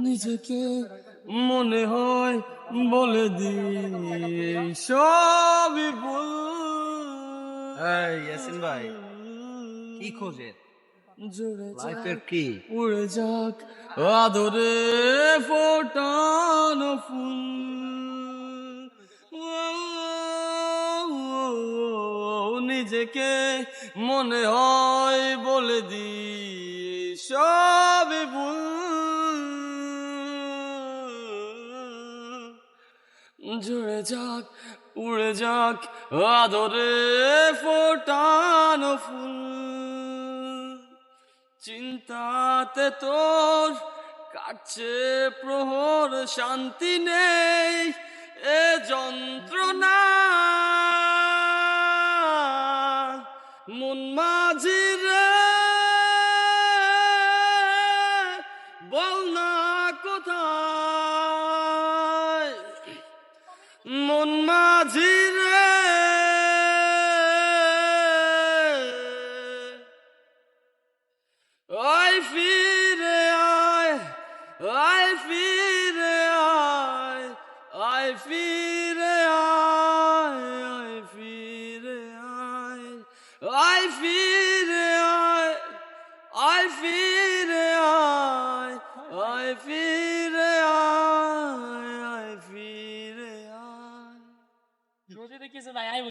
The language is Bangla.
নিজেকে মনে হয় বলে দিই সবই ভুল। এই ইয়াসিন ভাই, কি খোঁজেন? জুড়ে লাইফের যাক কি? উড়ে যাক আদরে ফোটানো ফুল। নিজেকে মনে হয় বলে দিই সবই ভুল। জুড়ে যাক উড়ে যাক আদরে ফোটানো ফুল। চিন্তাতে তোর কাটছে প্রহর, শান্তি নেই এ যন্ত্রণা। মন মাঝি রে বল না কোথায়, মন মাঝি রে আয় ফিরে আয়, আয় ফিরে আয়, আয় ফিরে আয়, আয় ফিরে আয়, আয় ফিরে আয়, আয় ফিরে আয়, আয় ফিরে আয়, আয় ফিরে আয়।